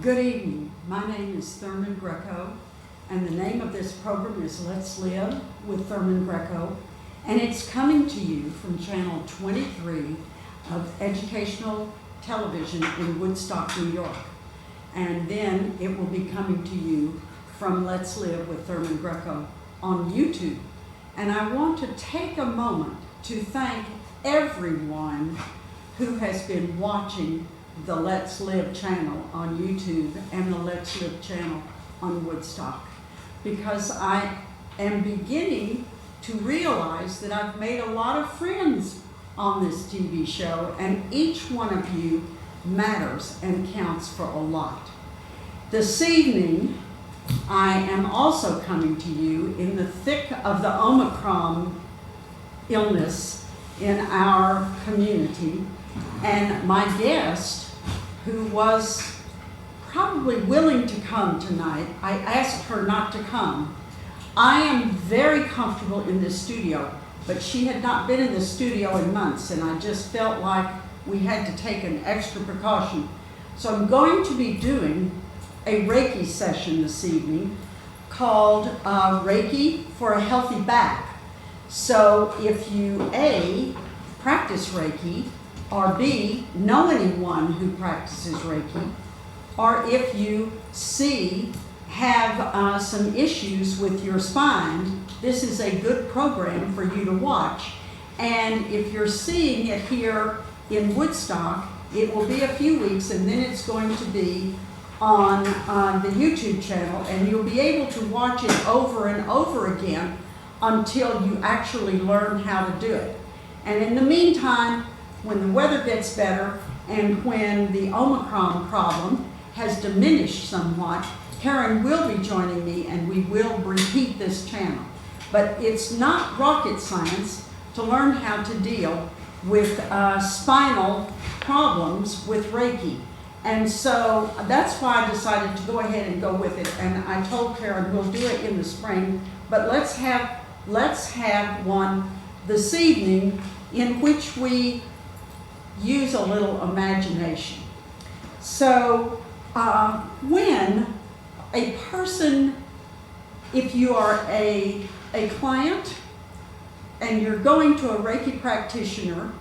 Good evening. My name is Thurman Greco, and the name of this program is Let's Live with Thurman Greco, and it's coming to you from Channel 23 of Educational Television in Woodstock, New York. And then it will be coming to you from Let's Live with Thurman Greco on YouTube. And I want to take a moment to thank everyone who has been watching the Let's Live channel on YouTube and the Let's Live channel on Woodstock, because I am beginning to realize that I've made a lot of friends on this TV show, and each one of you matters and counts for a lot. This evening, I am also coming to you in the thick of the Omicron illness in our community, and my guest, who was probably willing to come tonight, I asked her not to come. I am very comfortable in this studio, but she had not been in the studio in months, and I just felt like we had to take an extra precaution. So I'm going to be doing a Reiki session this evening called Reiki for a Healthy Back. So if you A, practice Reiki, or B, know anyone who practices Reiki, or if you C, have some issues with your spine, this is a good program for you to watch. And if you're seeing it here in Woodstock, it will be a few weeks, and then it's going to be on the YouTube channel, and you'll be able to watch it over and over again until you actually learn how to do it. And in the meantime, when the weather gets better and when the Omicron problem has diminished somewhat, Karen will be joining me and we will repeat this channel. But it's not rocket science to learn how to deal with spinal problems with Reiki. And so that's why I decided to go ahead and go with it. And I told Karen we'll do it in the spring, but let's have one this evening in which we use a little imagination. So when a person, if you are a client and you're going to a Reiki practitioner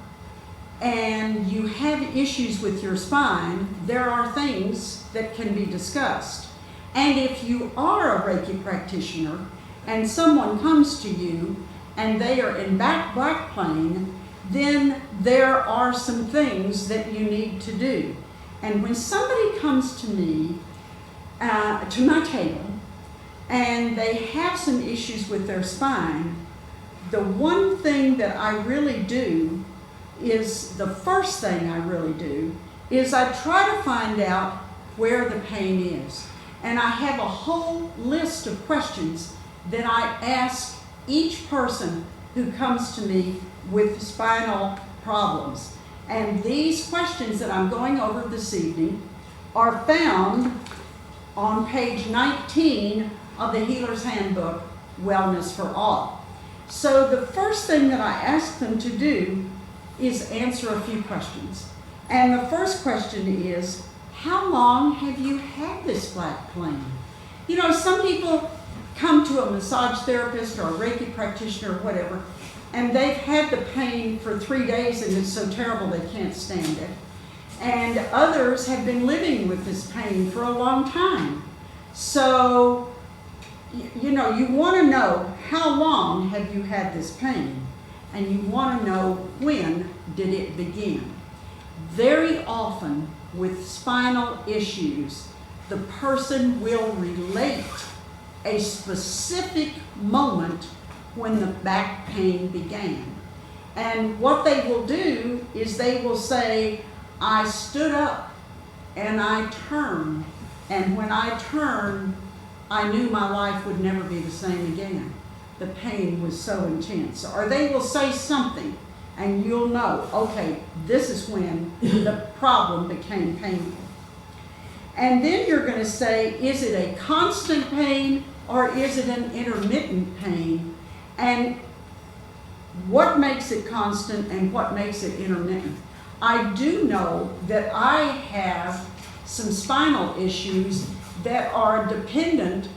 and you have issues with your spine, there are things that can be discussed. And if you are a Reiki practitioner and someone comes to you and they are in back plane, then there are some things that you need to do. And when somebody comes to me, to my table, and they have some issues with their spine, the one thing that I really do is, the first thing I really do, is I try to find out where the pain is. And I have a whole list of questions that I ask each person who comes to me with spinal problems. And these questions that I'm going over this evening are found on page 19 of the Healers Handbook, Wellness for All. So the first thing that I ask them to do is answer a few questions. And the first question is, how long have you had this back pain? You know, some people come to a massage therapist or a Reiki practitioner or whatever, and they've had the pain for 3 days and it's so terrible they can't stand it. And others have been living with this pain for a long time. So, you know, you want to know how long have you had this pain, and you want to know when did it begin. Very often with spinal issues, the person will relate a specific moment when the back pain began. And what they will do is they will say, I stood up and I turned, and when I turned, I knew my life would never be the same again. The pain was so intense. Or they will say something and you'll know, okay, this is when the problem became painful. And then you're going to say, is it a constant pain or is it an intermittent pain? And what makes it constant and what makes it intermittent? I do know that I have some spinal issues that are dependent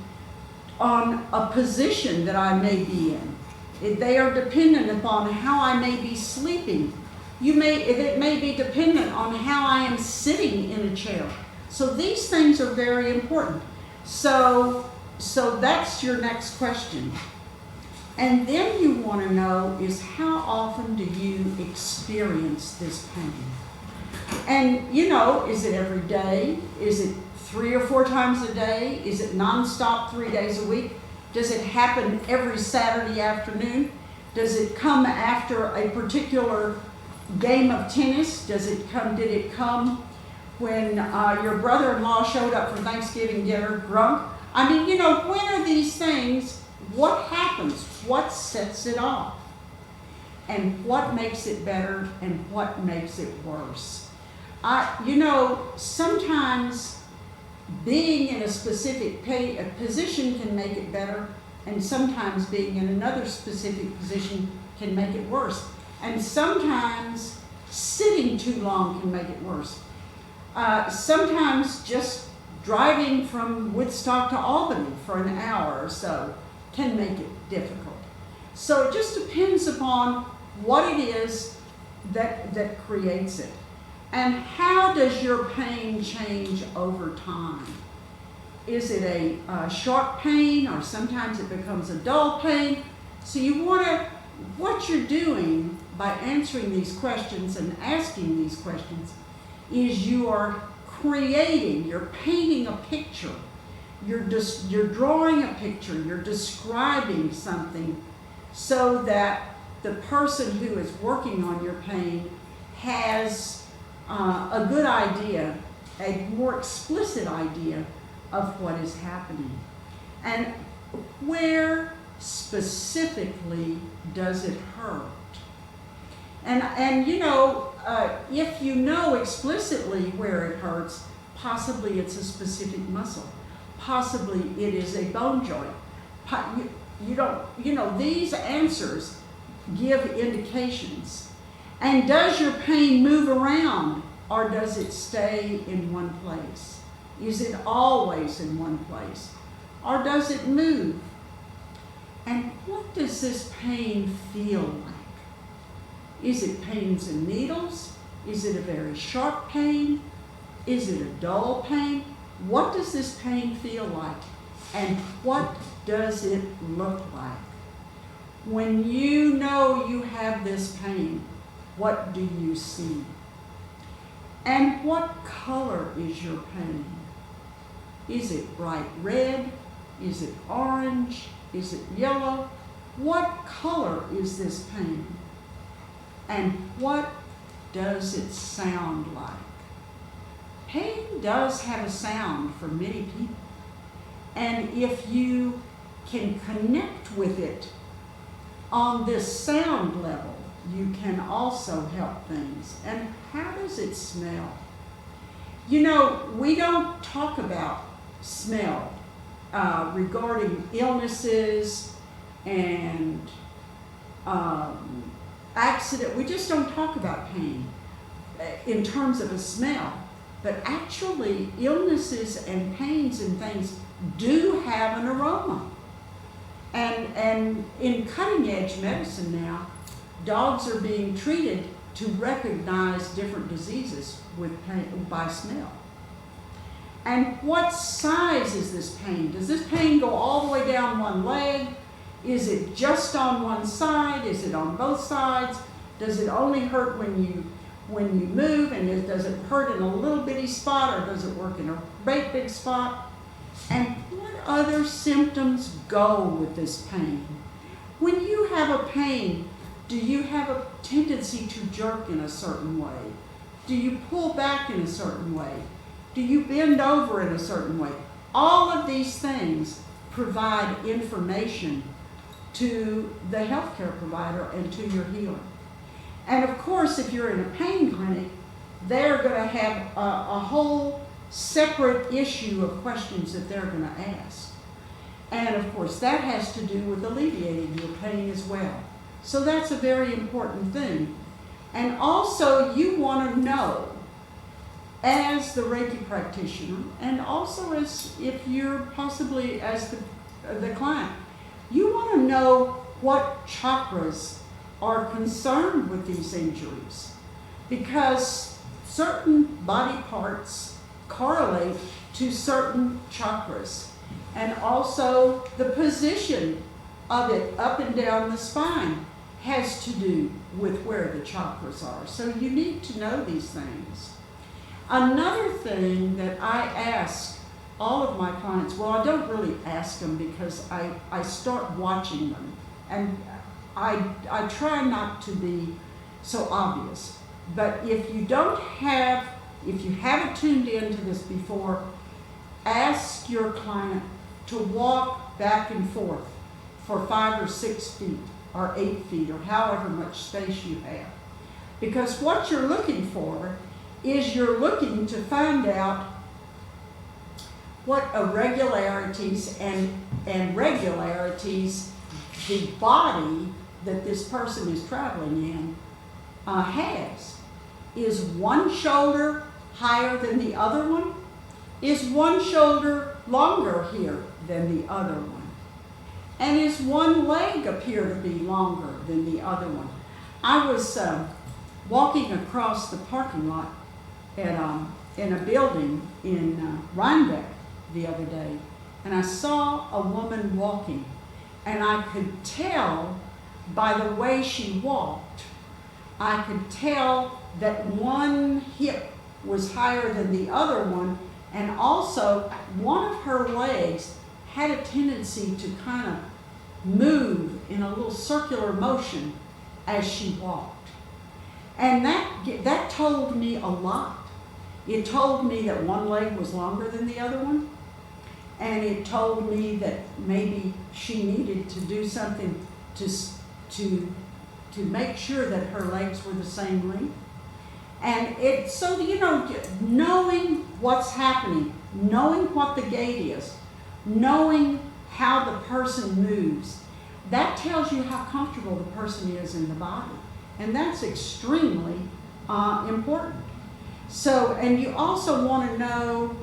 on a position that I may be in. They are dependent upon how I may be sleeping. It may be dependent on how I am sitting in a chair. So these things are very important. So that's your next question. And then you want to know is how often do you experience this pain? And is it every day? Is it 3 or 4 times a day? Is it nonstop 3 days a week? Does it happen every Saturday afternoon? Does it come after a particular game of tennis? Did it come when your brother-in-law showed up for Thanksgiving dinner drunk? I mean, when are these things? What happens? What sets it off? And what makes it better and what makes it worse? Sometimes being in a specific position can make it better, and sometimes being in another specific position can make it worse. And sometimes sitting too long can make it worse. Sometimes just driving from Woodstock to Albany for an hour or so can make it difficult. So it just depends upon what it is that creates it. And how does your pain change over time? Is it a sharp pain, or sometimes it becomes a dull pain? So what you're doing by answering these questions and asking these questions is you are you're painting a picture. You're drawing a picture, you're describing something so that the person who is working on your pain has a good idea, a more explicit idea of what is happening. And where specifically does it hurt? And if you know explicitly where it hurts, possibly it's a specific muscle. Possibly it is a bone joint. These answers give indications. And does your pain move around, or does it stay in one place? Is it always in one place, or does it move? And what does this pain feel like? Is it pins and needles? Is it a very sharp pain? Is it a dull pain? What does this pain feel like? And what does it look like? When you know you have this pain, what do you see? And what color is your pain? Is it bright red? Is it orange? Is it yellow? What color is this pain? And what does it sound like? Pain does have a sound for many people. And if you can connect with it on this sound level, you can also help things. And how does it smell? We don't talk about smell regarding illnesses and accident. We just don't talk about pain in terms of a smell. But actually, illnesses and pains and things do have an aroma. And in cutting edge medicine now, dogs are being treated to recognize different diseases with pain, by smell. And what size is this pain? Does this pain go all the way down one leg? Is it just on one side? Is it on both sides? Does it only hurt when you move? And does it hurt in a little bitty spot, or does it work in a great big spot? And what other symptoms go with this pain? When you have a pain, do you have a tendency to jerk in a certain way? Do you pull back in a certain way? Do you bend over in a certain way? All of these things provide information to the healthcare provider and to your healer. And of course, if you're in a pain clinic, they're going to have a whole separate issue of questions that they're going to ask. And of course, that has to do with alleviating your pain as well. So that's a very important thing. And also, you want to know as the Reiki practitioner, and also as if you're possibly as the client, you want to know what chakras are concerned with these injuries, because certain body parts correlate to certain chakras, and also the position of it up and down the spine has to do with where the chakras are. So you need to know these things. Another thing that I ask all of my clients, well, I don't really ask them because I start watching them, and I try not to be so obvious. But if you haven't tuned into this before, ask your client to walk back and forth for 5 or 6 feet or 8 feet or however much space you have. Because what you're looking for is you're looking to find out what irregularities and regularities the body that this person is traveling in has. Is one shoulder higher than the other one? Is one shoulder longer here than the other one? And is one leg appear to be longer than the other one? I was walking across the parking lot in a building in Rhinebeck the other day, and I saw a woman walking, and I could tell by the way she walked, I could tell that one hip was higher than the other one, and also one of her legs had a tendency to kind of move in a little circular motion as she walked. And that told me a lot. It told me that one leg was longer than the other one, and it told me that maybe she needed to do something to make sure that her legs were the same length. And so, knowing what's happening, knowing what the gait is, knowing how the person moves, that tells you how comfortable the person is in the body. And that's extremely important. So, and you also want to know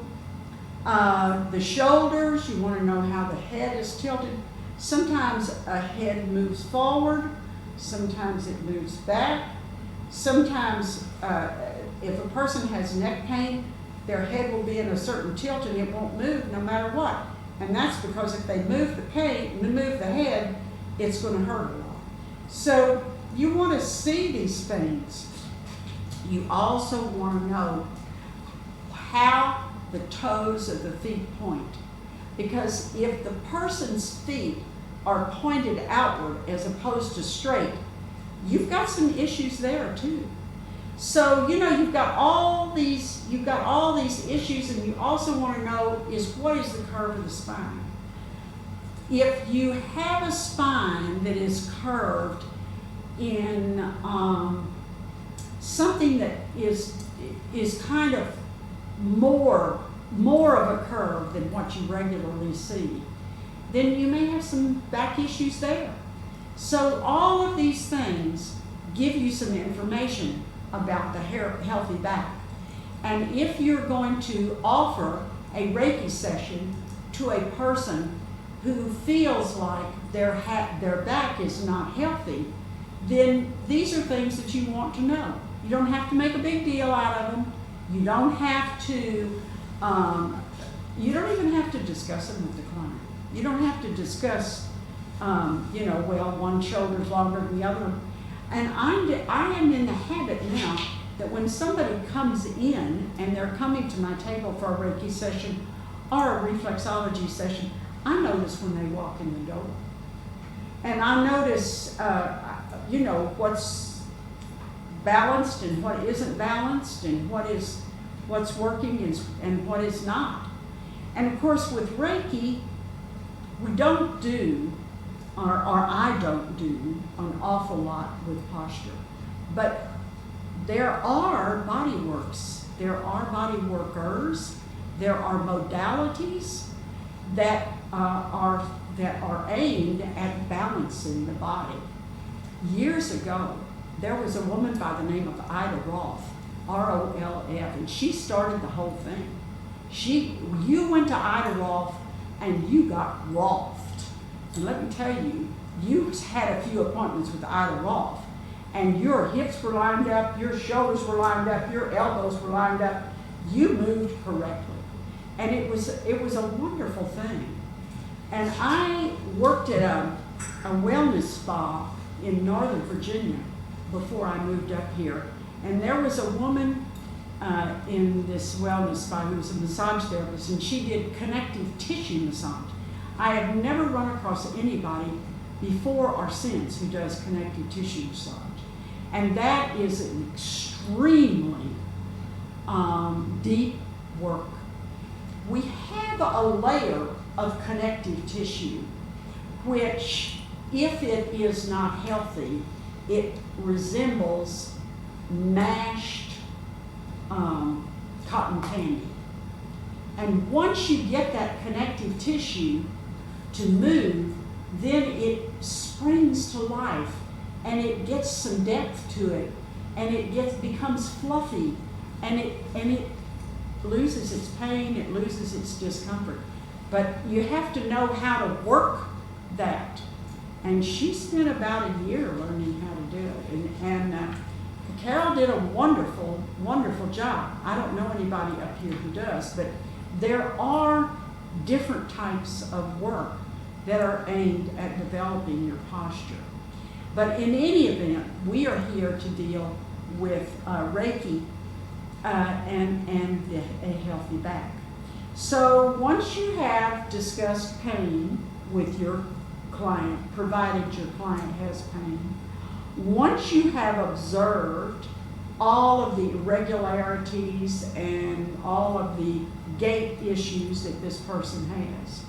the shoulders, you want to know how the head is tilted. Sometimes a head moves forward, sometimes it moves back. Sometimes if a person has neck pain, their head will be in a certain tilt and it won't move no matter what. And that's because if they move the head, it's going to hurt a lot. So you want to see these things. You also want to know how the toes of the feet point. Because if the person's feet are pointed outward as opposed to straight, you've got some issues there too. So, you've got all these issues, and you also want to know what is the curve of the spine. If you have a spine that is curved in something that is kind of more of a curve than what you regularly see, then you may have some back issues there. So all of these things give you some information about the healthy back. And if you're going to offer a Reiki session to a person who feels like their back is not healthy, then these are things that you want to know. You don't have to make a big deal out of them. You don't have to, you don't even have to discuss them with the client. You don't have to discuss, one shoulder's longer than the other one. And I am in the habit now that when somebody comes in and they're coming to my table for a Reiki session or a reflexology session, I notice when they walk in the door. And I notice, what's balanced and what isn't balanced, and what's working and what is not. And of course with Reiki, we don't do, or I don't do, an awful lot with posture. But there are body works, there are body workers, there are modalities that are aimed at balancing the body. Years ago, there was a woman by the name of Ida Roth R-O-L-F, and she started the whole thing. You went to Ida Rolf and you got Rolfed. And let me tell you, you had a few appointments with Ida Rolf, and your hips were lined up, your shoulders were lined up, your elbows were lined up. You moved correctly. And it was a wonderful thing. And I worked at a wellness spa in Northern Virginia before I moved up here. And there was a woman in this wellness spa who was a massage therapist, and she did connective tissue massage. I have never run across anybody before or since who does connective tissue massage. And that is an extremely deep work. We have a layer of connective tissue, which, if it is not healthy, it resembles mashed cotton candy. And once you get that connective tissue to move, then it springs to life, and it gets some depth to it, and it becomes fluffy, and it loses its pain, it loses its discomfort. But you have to know how to work that. And she spent about a year learning how to do it. And Carol did a wonderful, wonderful job. I don't know anybody up here who does, but there are different types of work that are aimed at developing your posture. But in any event, we are here to deal with Reiki and a healthy back. So once you have discussed pain with your client, provided your client has pain, once you have observed all of the irregularities and all of the gait issues that this person has,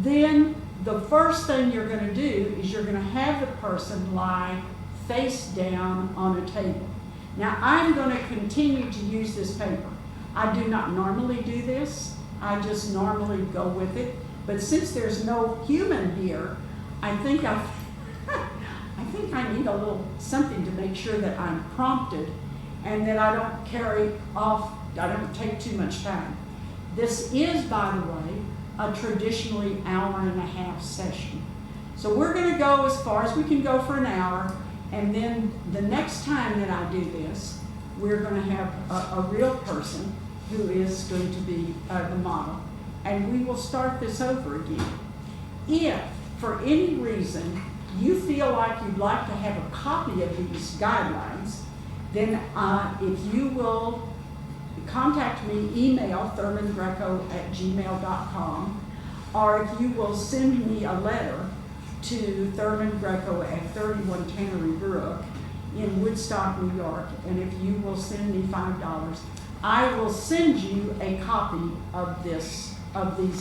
then the first thing you're going to do is you're going to have the person lie face down on a table. Now, I'm going to continue to use this paper. I do not normally do this. I just normally go with it. But since there's no human here, I think I need a little something to make sure that I'm prompted and that I don't carry off, I don't take too much time. This is, by the way, a traditionally hour-and-a-half session. So we're going to go as far as we can go for an hour, and then the next time that I do this, we're going to have a real person who is going to be the model, and we will start this over again. If, for any reason, you feel like you'd like to have a copy of these guidelines, then if you will contact me, email thurmangreco@gmail.com, or if you will send me a letter to Thurman Greco at 31 Tannery Brook in Woodstock, New York, and if you will send me $5, I will send you a copy of these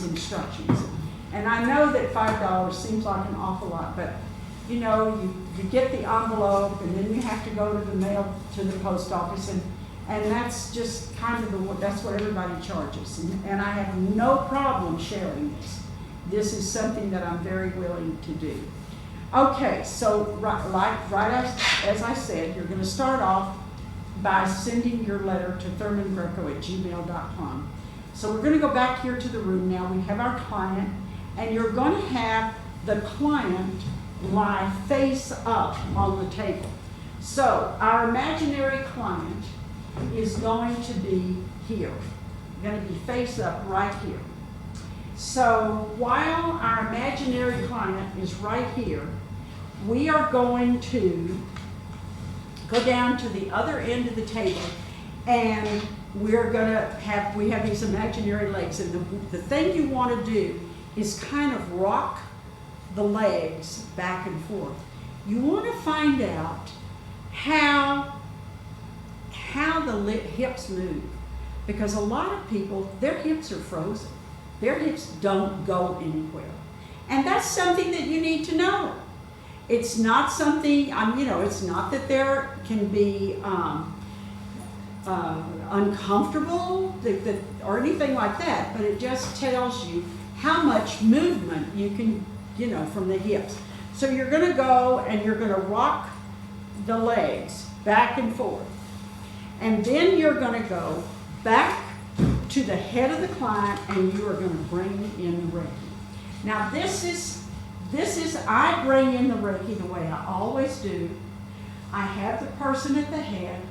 instructions. And I know that $5 seems like an awful lot, but you know, you get the envelope, and then you have to go to the mail to the post office, and that's just kind of that's what everybody charges. And I have no problem sharing this. This is something that I'm very willing to do. Okay, so right as I said, you're going to start off by sending your letter to thurmangreco@gmail.com. So we're going to go back here to the room now. We have our client, and you're going to have the client lie face up on the table. So our imaginary client is going to be here, going to be face up right here. So while our imaginary client is right here, we are going to go down to the other end of the table, and we're going to have these imaginary legs. And the thing you want to do is kind of rock the legs back and forth. You want to find out how the hips move, because a lot of people, their hips are frozen. Their hips don't go anywhere. And that's something that you need to know. It's not something, it's not that there can be uncomfortable or anything like that, but it just tells you how much movement you can, from the hips. So you're going to go and you're going to rock the legs back and forth. And then you're going to go back to the head of the client and you are going to bring in the Reiki. Now this is, I bring in the Reiki the way I always do. I have the person at the head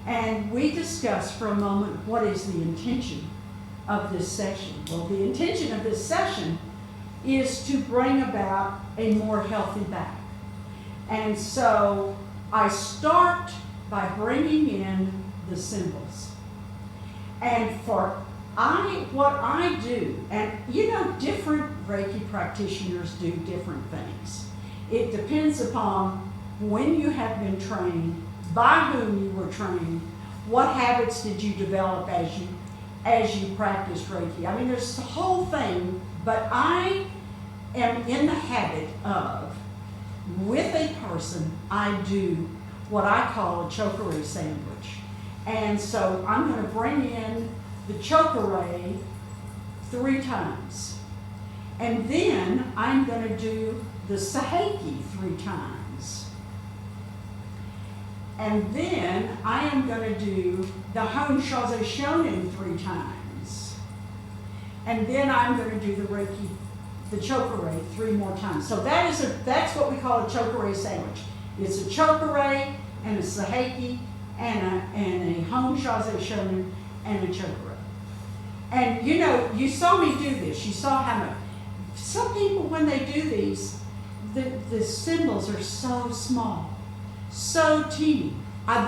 and we discuss for a moment what is the intention of this session. Well, the intention of this session is to bring about a more healthy back. And so I start by bringing in the symbols. And what I do, and different Reiki practitioners do different things. It depends upon when you have been trained, by whom you were trained, what habits did you develop as you practiced Reiki. I mean, there's the whole thing, but I am in the habit of, with a person, I do what I call a chokeray sandwich. And so I'm going to bring in the chokeray 3 times. And then I'm going to do the Saheki 3 times. And then I am going to do the Hon Shaze Shonin 3 times. And then I'm going to do the Reiki, the chokeray 3 more times. So that's what we call a chokeray sandwich. It's a chokeray and a Saheki and a Hon Shaze Shonin and a chokeray. And you saw me do this. You saw how much. Some people, when they do these, the symbols are so small, so teeny.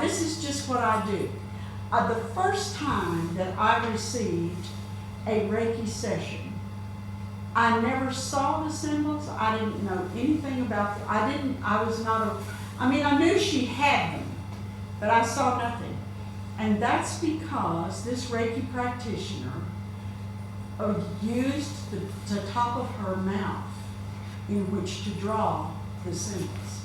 This is just what I do. The first time that I received a Reiki session, I never saw the symbols. I didn't know anything about them. I knew she had them, but I saw nothing. And that's because this Reiki practitioner used the top of her mouth in which to draw the symbols.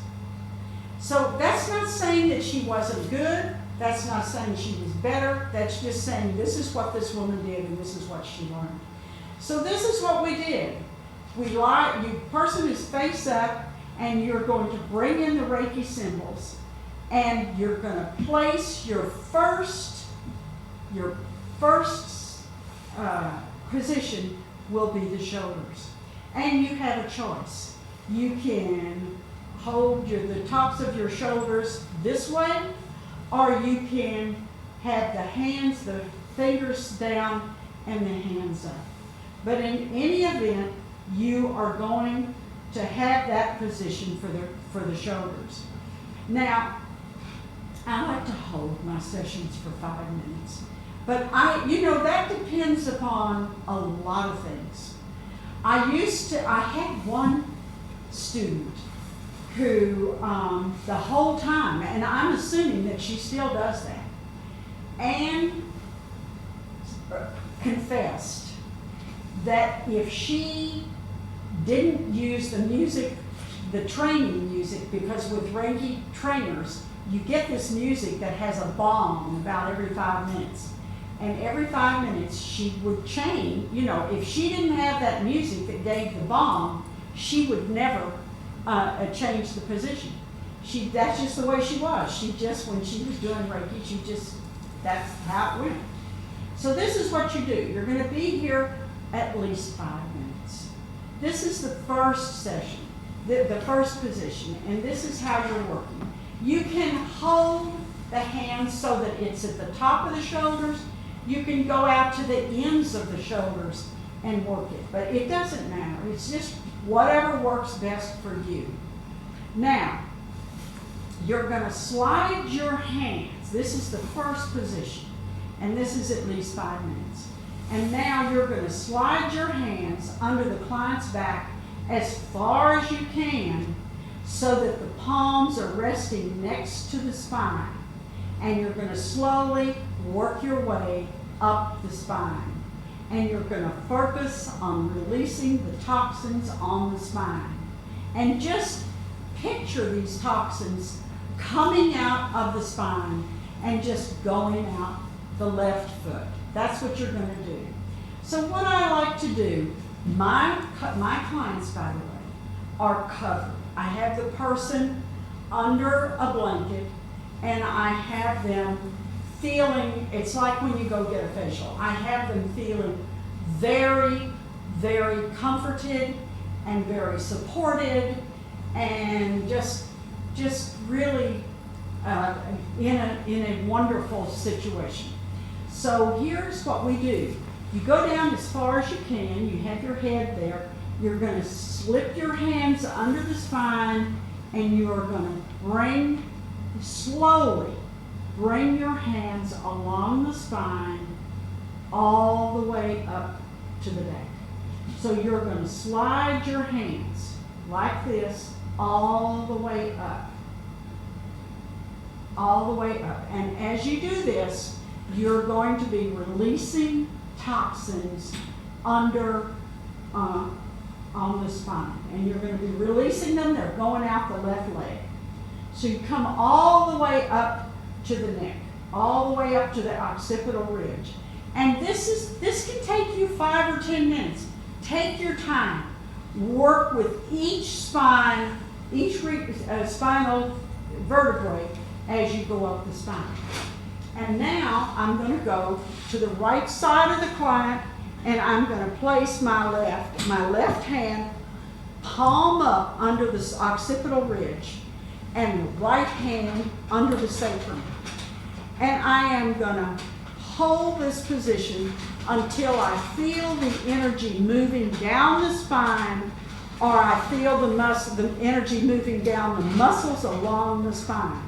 So that's not saying that she wasn't good. That's not saying she was better. That's just saying this is what this woman did and this is what she learned. So this is what we did. Person is face up and you're going to bring in the Reiki symbols and you're going to place your first position will be the shoulders. And you have a choice. You can hold the tops of your shoulders this way, or you can have the hands, the fingers down and the hands up. But in any event, you are going to have that position for the shoulders. Now, I like to hold my sessions for 5 minutes. But that depends upon a lot of things. I had one student who the whole time, and I'm assuming that she still does that, and confessed that if she didn't use the music, the training music, because with Reiki trainers, you get this music that has a bomb about every 5 minutes. And every 5 minutes she would change. If she didn't have that music that gave the bomb, she would never change the position. That's just the way she was. When she was doing Reiki, that's how it went. So this is what you do. You're going to be here at least 5 minutes. This is the first session, the first position, and this is how you're working. You can hold the hands so that it's at the top of the shoulders. You can go out to the ends of the shoulders and work it, but it doesn't matter. It's just whatever works best for you. Now, you're going to slide your hands. This is the first position, and this is at least 5 minutes. And now you're going to slide your hands under the client's back as far as you can so that the palms are resting next to the spine. And you're going to slowly work your way up the spine. And you're going to focus on releasing the toxins on the spine. And just picture these toxins coming out of the spine and just going out the left foot. That's what you're going to do. So what I like to do, my clients, by the way, are covered. I have the person under a blanket and I have them feeling, it's like when you go get a facial. I have them feeling very, very comforted and very supported and just really in a wonderful situation. So here's what we do. You go down as far as you can. You have your head there. You're going to slip your hands under the spine, and you are going to slowly bring your hands along the spine all the way up to the back. So you're going to slide your hands like this all the way up. All the way up. And as you do this, you're going to be releasing toxins under on the spine. And you're going to be releasing them. They're going out the left leg. So you come all the way up to the neck, all the way up to the occipital ridge. And this can take you 5 or 10 minutes. Take your time. Work with each spine, each spinal vertebrae as you go up the spine. And now I'm going to go to the right side of the client, and I'm going to place my left hand palm up under the occipital ridge and the right hand under the sacrum. And I am going to hold this position until I feel the energy moving down the spine, or I feel the energy moving down the muscles along the spine.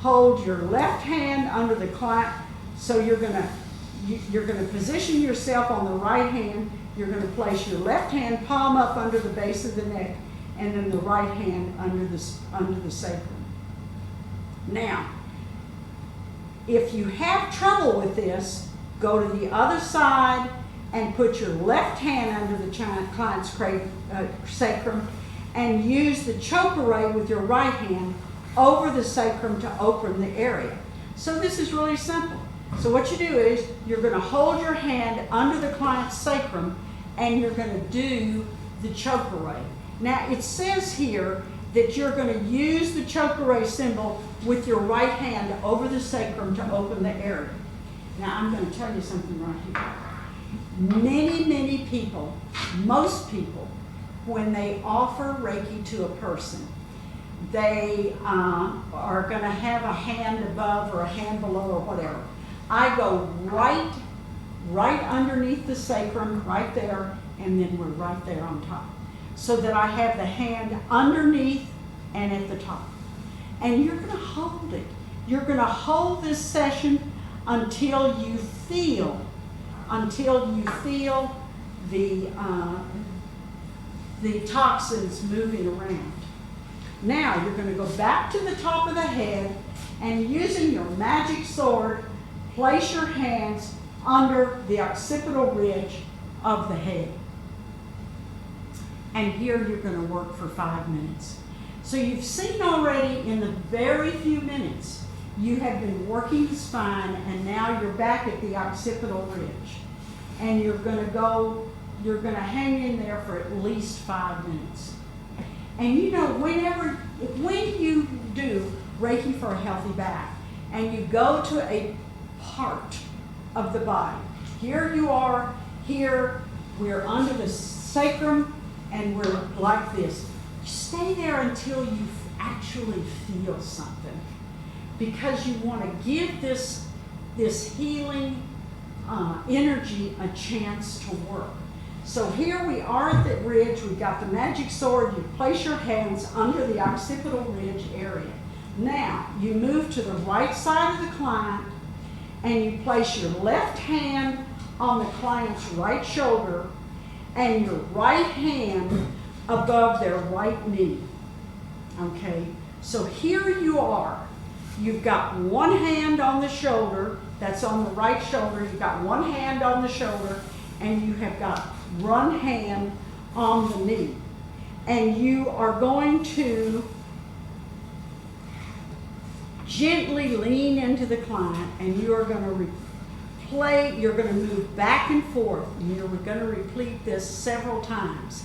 Hold your left hand under the client, so you're going to position yourself on the right hand. You're going to place your left hand palm up under the base of the neck, and then the right hand under the sacrum. Now, if you have trouble with this, go to the other side and put your left hand under the client's sacrum and use the choke array with your right hand over the sacrum to open the area. So this is really simple. So what you do is you're going to hold your hand under the client's sacrum and you're going to do the choke array. Now it says here that you're going to use the choke array symbol with your right hand over the sacrum to open the area. Now I'm going to tell you something right here. Many people, most people, when they offer Reiki to a person, they are going to have a hand above or a hand below or whatever. I go right underneath the sacrum, right there, and then we're right there on top. So that I have the hand underneath and at the top. And you're going to hold it. You're going to hold this session until you feel the toxins moving around. Now you're going to go back to the top of the head and using your magic sword, place your hands under the occipital ridge of the head. And here you're going to work for 5 minutes. So you've seen already in the very few minutes, you have been working the spine, and now you're back at the occipital ridge. And you're going to hang in there for at least 5 minutes. And you know, when you do Reiki for a healthy back, and you go to a part of the body, here you are, here, we're under the sacrum, and we're like this. Stay there until you actually feel something, because you want to give this healing energy a chance to work. So here we are at the ridge. We've got the magic sword. You place your hands under the occipital ridge area. Now you move to the right side of the client and you place your left hand on the client's right shoulder and your right hand above their right knee. Okay, so here you are. You've got one hand on the shoulder, that's on the right shoulder. You've got one hand on the shoulder, and you have got one hand on the knee. And you are going to gently lean into the client, and you are going to you're going to move back and forth, and you're going to repeat this several times.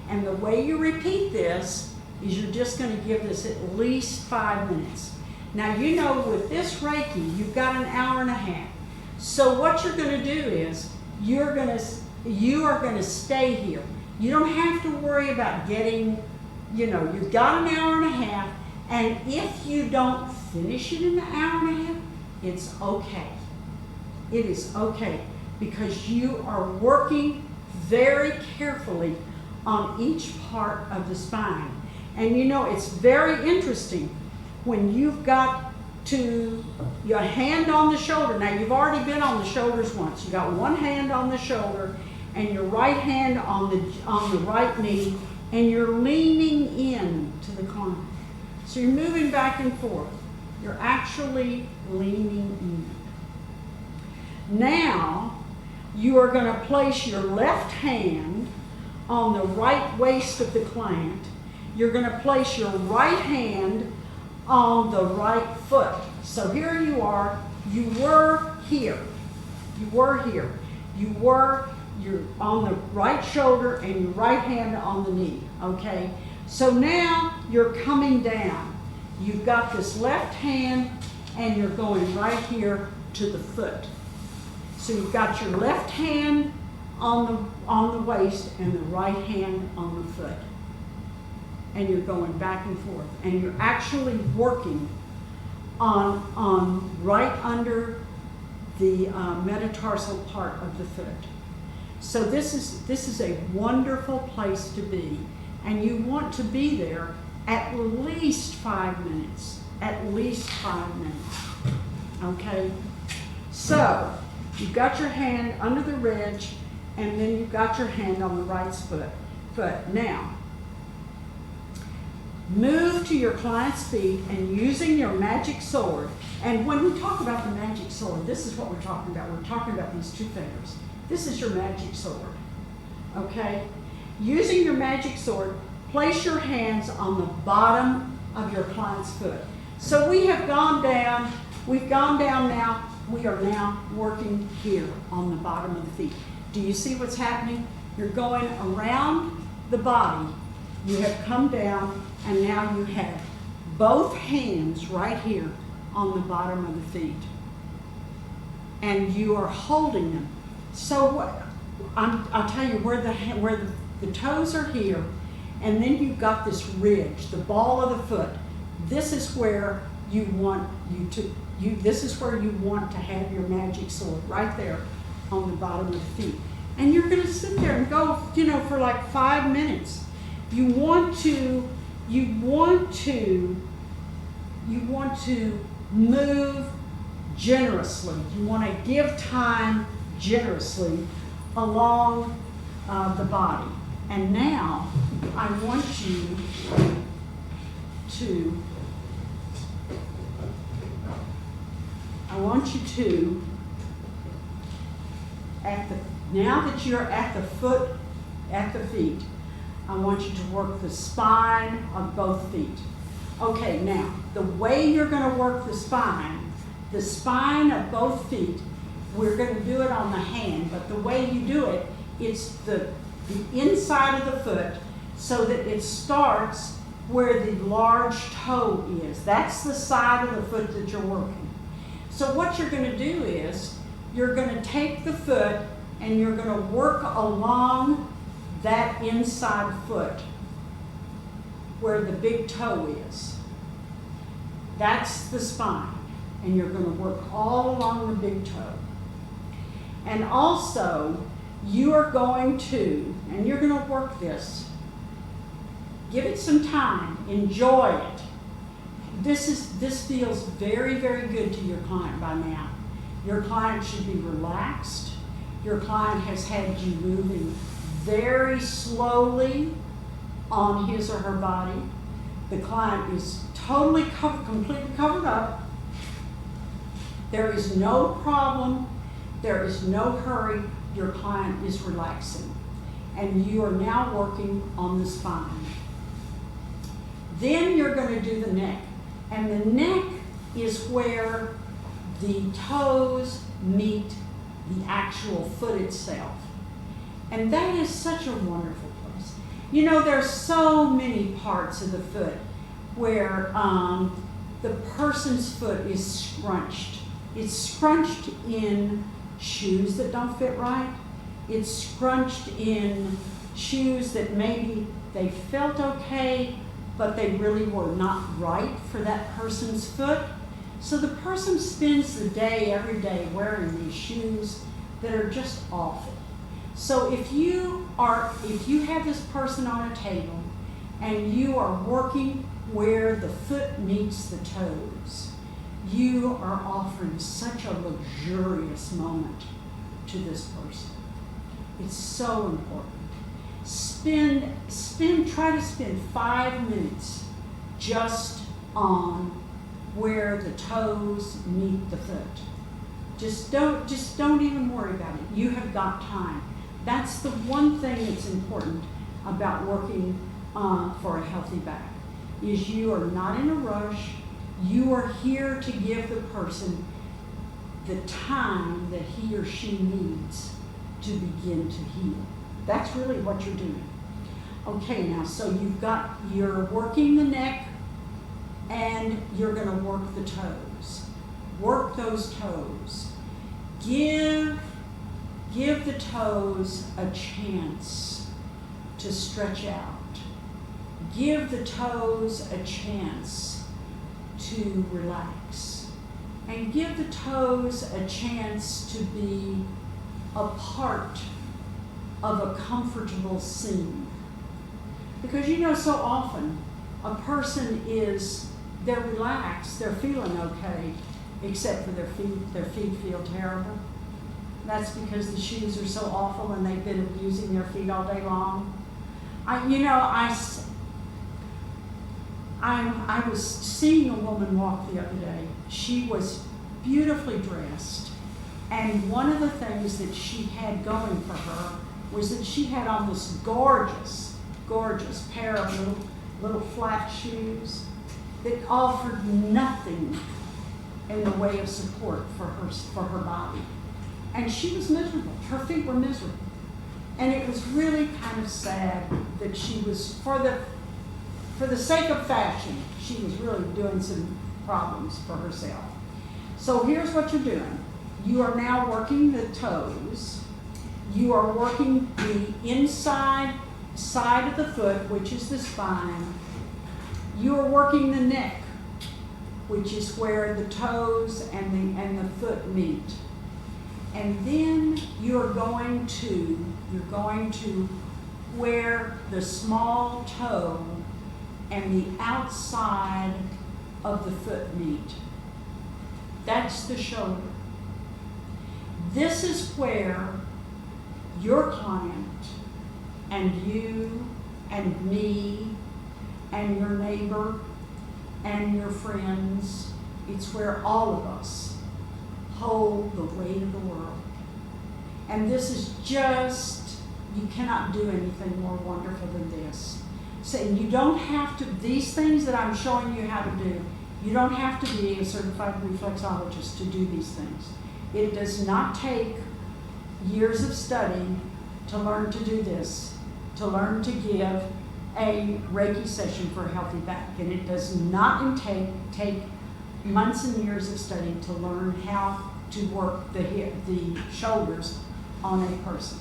And the way you repeat this is you're just going to give this at least 5 minutes. Now, you know, with this Reiki, you've got an hour and a half. So what you're going to do is you are going to stay here. You don't have to worry about getting, you've got an hour and a half, and if you don't finish it in the hour and a half, it's okay. It is okay, because you are working very carefully on each part of the spine. And it's very interesting when you've got your hand on the shoulder. Now, you've already been on the shoulders once. You got one hand on the shoulder and your right hand on the right knee, and you're leaning in to the client. So you're moving back and forth. You're actually leaning in. Now, you are going to place your left hand on the right waist of the client. You're going to place your right hand on the right foot. So here you are. You were here. You're on the right shoulder and your right hand on the knee, okay? So now you're coming down. You've got this left hand and you're going right here to the foot. So you've got your left hand on the waist and the right hand on the foot. And you're going back and forth. And you're actually working on right under the metatarsal part of the foot. So this is a wonderful place to be. And you want to be there at least 5 minutes. At least 5 minutes. Okay? So, you've got your hand under the ridge, and then you've got your hand on the right foot. Now, move to your client's feet and using your magic sword. And when we talk about the magic sword, this is what we're talking about. We're talking about these two fingers. This is your magic sword. Okay? Using your magic sword, place your hands on the bottom of your client's foot. So we have gone down. We've gone down now. We are now working here on the bottom of the feet. Do you see what's happening? You're going around the body. You have come down, and now you have both hands right here on the bottom of the feet. And you are holding them. So I'll tell you where the toes are here, and then you've got this ridge, the ball of the foot. This is where you want this is where you want to have your magic sword, right there on the bottom of the feet. And you're going to sit there and go, for like 5 minutes. You want to move generously. You want to give time generously along the body. And now I want you to now that you're at the feet, I want you to work the spine of both feet. Okay, now, the way you're going to work the spine of both feet, we're going to do it on the hand, but the way you do it, it's the inside of the foot so that it starts where the large toe is. That's the side of the foot that you're working. So what you're going to do is, you're going to take the foot and you're going to work along that inside foot where the big toe is. That's the spine. And you're going to work all along the big toe. And also, you are going to, and you're going to work this, give it some time, enjoy it. This feels very, very good to your client by now. Your client should be relaxed. Your client has had you moving very slowly on his or her body. The client is totally completely covered up. There is no problem. There is no hurry. Your client is relaxing. And you are now working on the spine. Then you're going to do the neck. And the neck is where the toes meet the actual foot itself. And that is such a wonderful place. There's so many parts of the foot where the person's foot is scrunched. It's scrunched in shoes that don't fit right. It's scrunched in shoes that maybe they felt okay, but they really were not right for that person's foot. So the person spends the day, every day, wearing these shoes that are just awful. So if you have this person on a table and you are working where the foot meets the toes, you are offering such a luxurious moment to this person. It's so important. Try to spend 5 minutes just on where the toes meet the foot. Just don't even worry about it. You have got time. That's the one thing that's important about working for a healthy back, is you are not in a rush. You are here to give the person the time that he or she needs to begin to heal. That's really what you're doing. Okay, now, so you're working the neck and you're going to work the toes. Work those toes. Give the toes a chance to stretch out. Give the toes a chance to relax. And give the toes a chance to be a part of a comfortable scene. Because so often a person they're relaxed, they're feeling okay, except for their feet feel terrible. That's because the shoes are so awful and they've been abusing their feet all day long. I was seeing a woman walk the other day. She was beautifully dressed, and one of the things that she had going for her was that she had on this gorgeous pair of little flat shoes that offered nothing in the way of support for her body. And she was miserable. Her feet were miserable. And it was really kind of sad that she was, for the sake of fashion, she was really doing some problems for herself. So here's what you're doing. You are now working the toes. You are working the inside side of the foot, which is the spine. You are working the neck, which is where the toes and the foot meet. And then you're going to where the small toe and the outside of the foot meet. That's the shoulder. This is where your client and you and me and your neighbor and your friends, it's where all of us hold the weight of the world. And this is you cannot do anything more wonderful than this. Saying you don't have to, these things that I'm showing you how to do, you don't have to be a certified reflexologist to do these things. It does not take years of study to learn to do this, to learn to give a Reiki session for a healthy back. And it does not take months and years of study to learn how to work the shoulders on a person.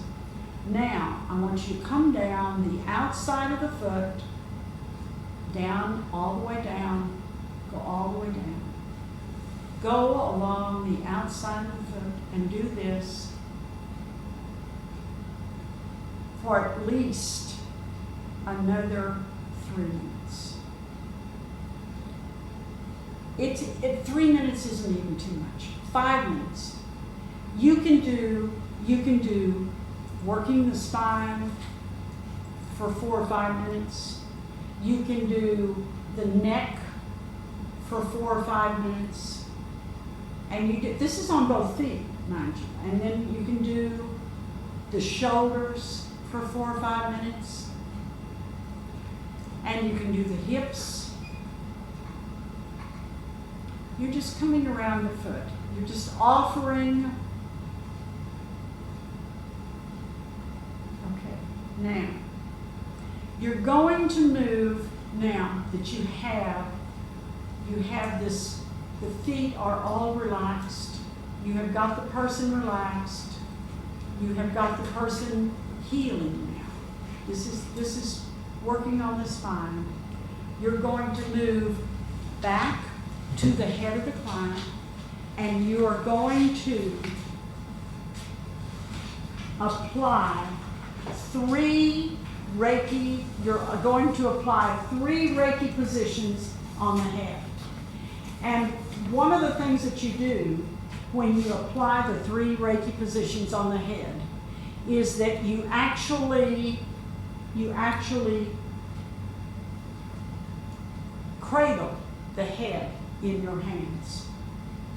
Now, I want you to come down the outside of the foot, down, all the way down, go all the way down. Go along the outside of the foot and do this for at least another 3 minutes. 3 minutes isn't even too much. 5 minutes. You can do working the spine for 4 or 5 minutes. You can do the neck for 4 or 5 minutes. And this is on both feet, mind you. And then you can do the shoulders for 4 or 5 minutes. And you can do the hips. You're just coming around the foot. You're just offering. Okay, now, you're going to move, now that you have you have this, the feet are all relaxed. You have got the person relaxed. You have got the person healing now. This is working on the spine. You're going to move back to the head of the client, and you are going to apply 3 Reiki. You're going to apply 3 Reiki positions on the head. And one of the things that you do when you apply the 3 Reiki positions on the head is that you actually cradle the head in your hands.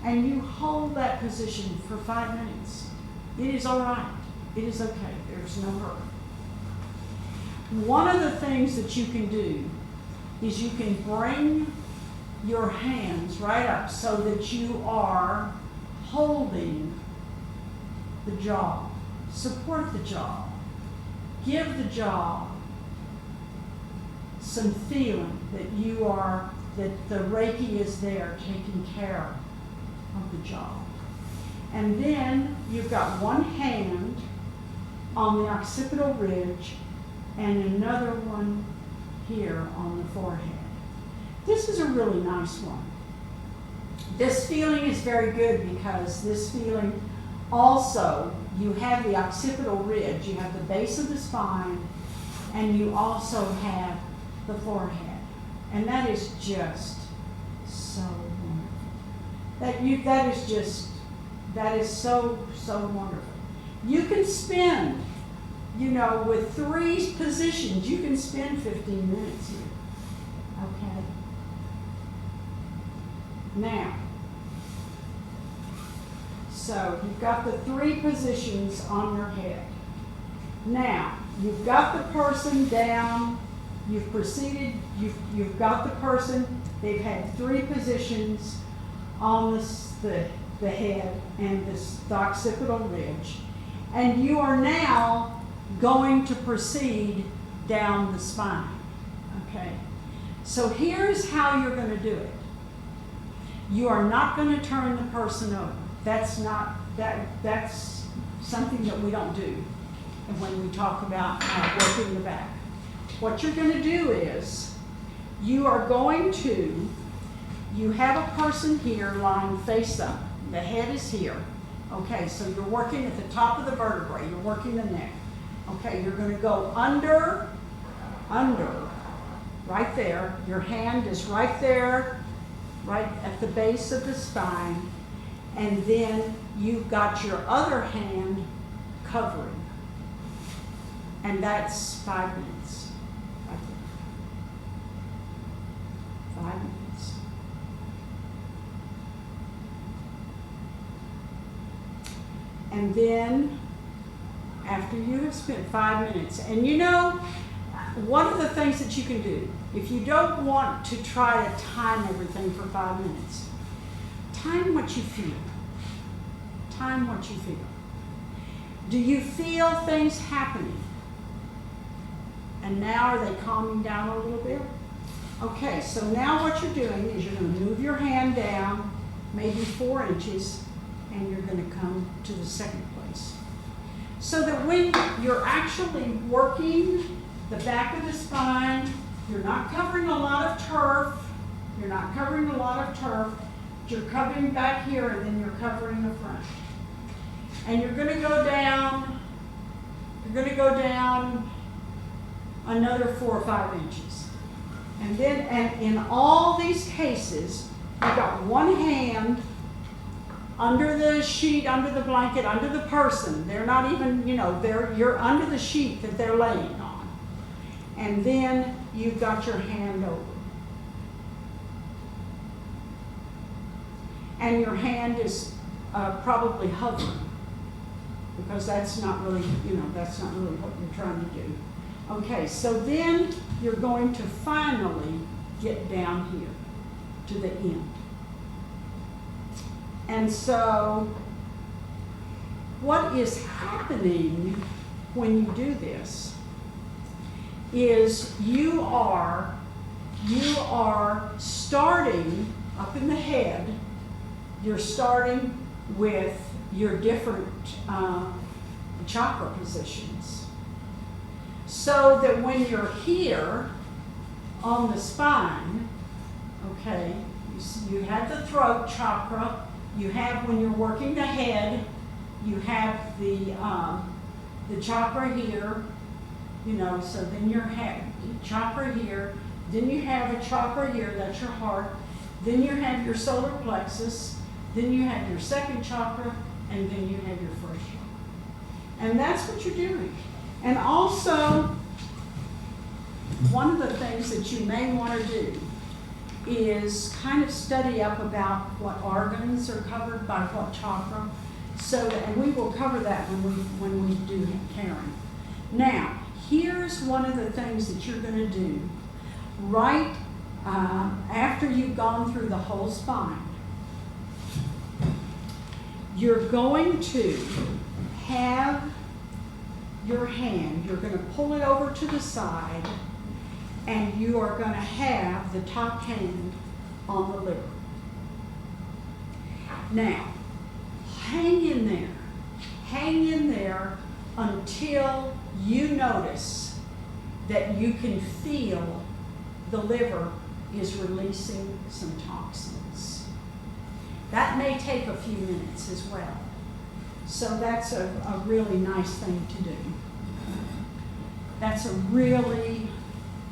And you hold that position for 5 minutes. It is all right. It is okay. There's no hurt. One of the things that you can do is you can bring your hands right up so that you are holding the jaw. Support the jaw. Give the jaw some feeling that you are, that the Reiki is there taking care of the jaw. And then you've got one hand on the occipital ridge and another one here on the forehead. This is a really nice one. This feeling is very good because this feeling also, you have the occipital ridge, you have the base of the spine, and you also have the forehead. And that is just so wonderful. That is so wonderful. You can spend, with 3 positions, you can spend 15 minutes here. Okay? Now, so you've got the 3 positions on your head. Now, you've got the person down, you've proceeded, you've got the person, they've had 3 positions on the head and the occipital ridge. And you are now going to proceed down the spine. Okay? So here's how you're going to do it. You are not going to turn the person over. That's something that we don't do when we talk about working the back. What you're going to do is you have a person here lying face up. The head is here. Okay, so you're working at the top of the vertebrae. You're working the neck. Okay, you're going to go under, right there. Your hand is right there, right at the base of the spine. And then you've got your other hand covering. And that's 5 minutes. Right there. 5 minutes. And then, after you have spent 5 minutes, and one of the things that you can do, if you don't want to try to time everything for 5 minutes, time what you feel. Time what you feel. Do you feel things happening? And now are they calming down a little bit? Okay, so now what you're doing is you're going to move your hand down, maybe 4 inches, and you're going to come to the second place. So that when you're actually working the back of the spine, you're not covering a lot of turf. You're covering back here, and then you're covering the front. And you're going to go down, another 4 or 5 inches. And in all these cases, you've got one hand under the sheet, under the blanket, under the person. They're not even, you're under the sheet that they're laying on. And then you've got your hand over. And your hand is probably hovering, because that's not really what you're trying to do. Okay, so then you're going to finally get down here to the end. And so what is happening when you do this is you are starting up in the head, you're starting with your different chakra positions. So that when you're here on the spine, okay, you have the throat chakra, you have, when you're working the head, you have the chakra here, you know, so then you have chakra here, then you have a chakra here, that's your heart, then you have your solar plexus, then you have your second chakra, and then you have your first chakra. And that's what you're doing. And also, one of the things that you may want to do is kind of study up about what organs are covered by what chakra. So, and we will cover that when we do caring. Now, here's one of the things that you're going to do right after you've gone through the whole spine. You're going to have your hand, you're going to pull it over to the side, and you are going to have the top hand on the liver. Now, hang in there until you notice that you can feel the liver is releasing some toxins. That may take a few minutes as well. So that's a really nice thing to do. That's a really,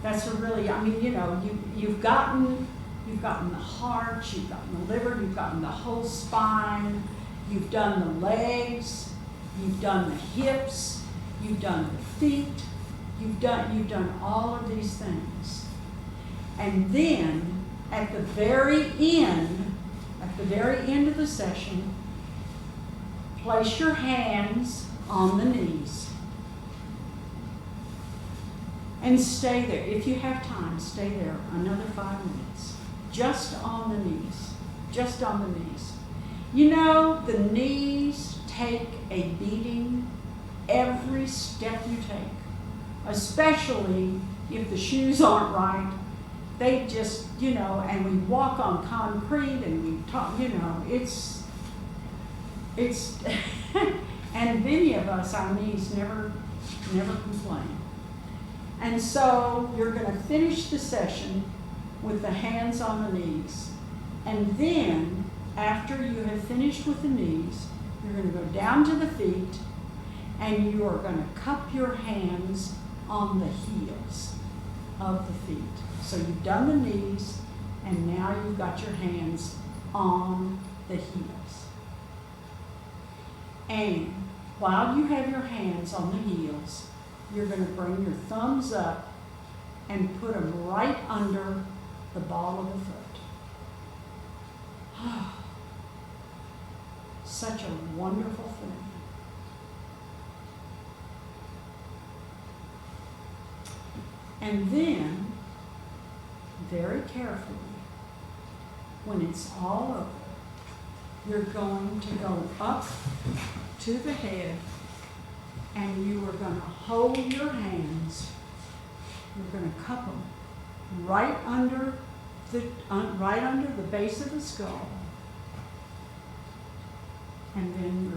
I mean, you know, you've gotten the heart, you've gotten the liver, you've gotten the whole spine, you've done the legs, you've done the hips, you've done the feet, you've done all of these things. And then at the very end of the session, place your hands on the knees. And stay there. If you have time, stay there another 5 minutes. Just on the knees. Just on the knees. You know, the knees take a beating every step you take. Especially if the shoes aren't right. They just, you know, and we walk on concrete and we talk, you know, it's and many of us, our knees never complain. And so you're going to finish the session with the hands on the knees. And then, after you have finished with the knees, you're going to go down to the feet, and you are going to cup your hands on the heels of the feet. So you've done the knees, and now you've got your hands on the heels. And while you have your hands on the heels, you're going to bring your thumbs up and put them right under the ball of the foot. Such a wonderful thing. And then, very carefully, when it's all over, you're going to go up to the head, and you are going to hold your hands. You're going to cup them right under the base of the skull, and then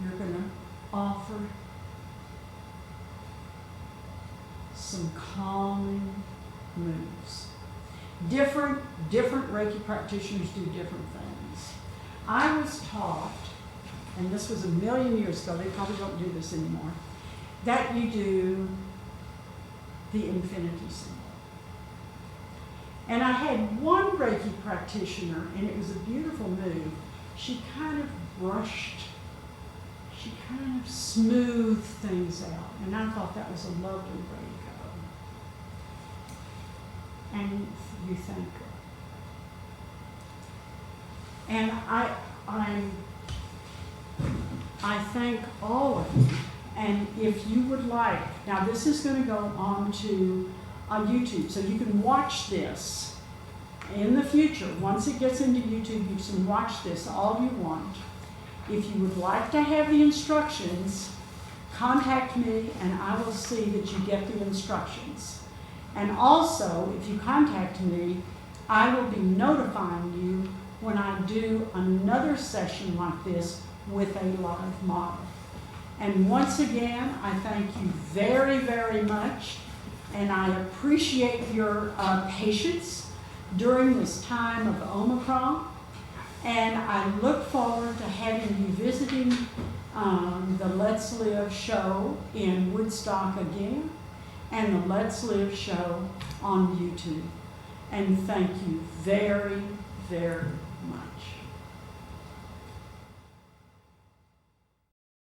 you're going to offer some calming moves. Different Reiki practitioners do different things. I was taught, and this was a million years ago, they probably don't do this anymore, that you do the infinity symbol. And I had one Reiki practitioner, and it was a beautiful move. She kind of smoothed things out, and I thought that was a lovely way to go. And you thank her. And I thank all of you. And if you would like, now this is going to go on to YouTube, so you can watch this in the future. Once it gets into YouTube, you can watch this all you want. If you would like to have the instructions, contact me and I will see that you get the instructions. And also, if you contact me, I will be notifying you when I do another session like this with a live model. And once again, I thank you very, very much, and I appreciate your patience during this time of Omicron. And I look forward to having you visiting the Let's Live show in Woodstock again, and the Let's Live show on YouTube. And thank you very, very much.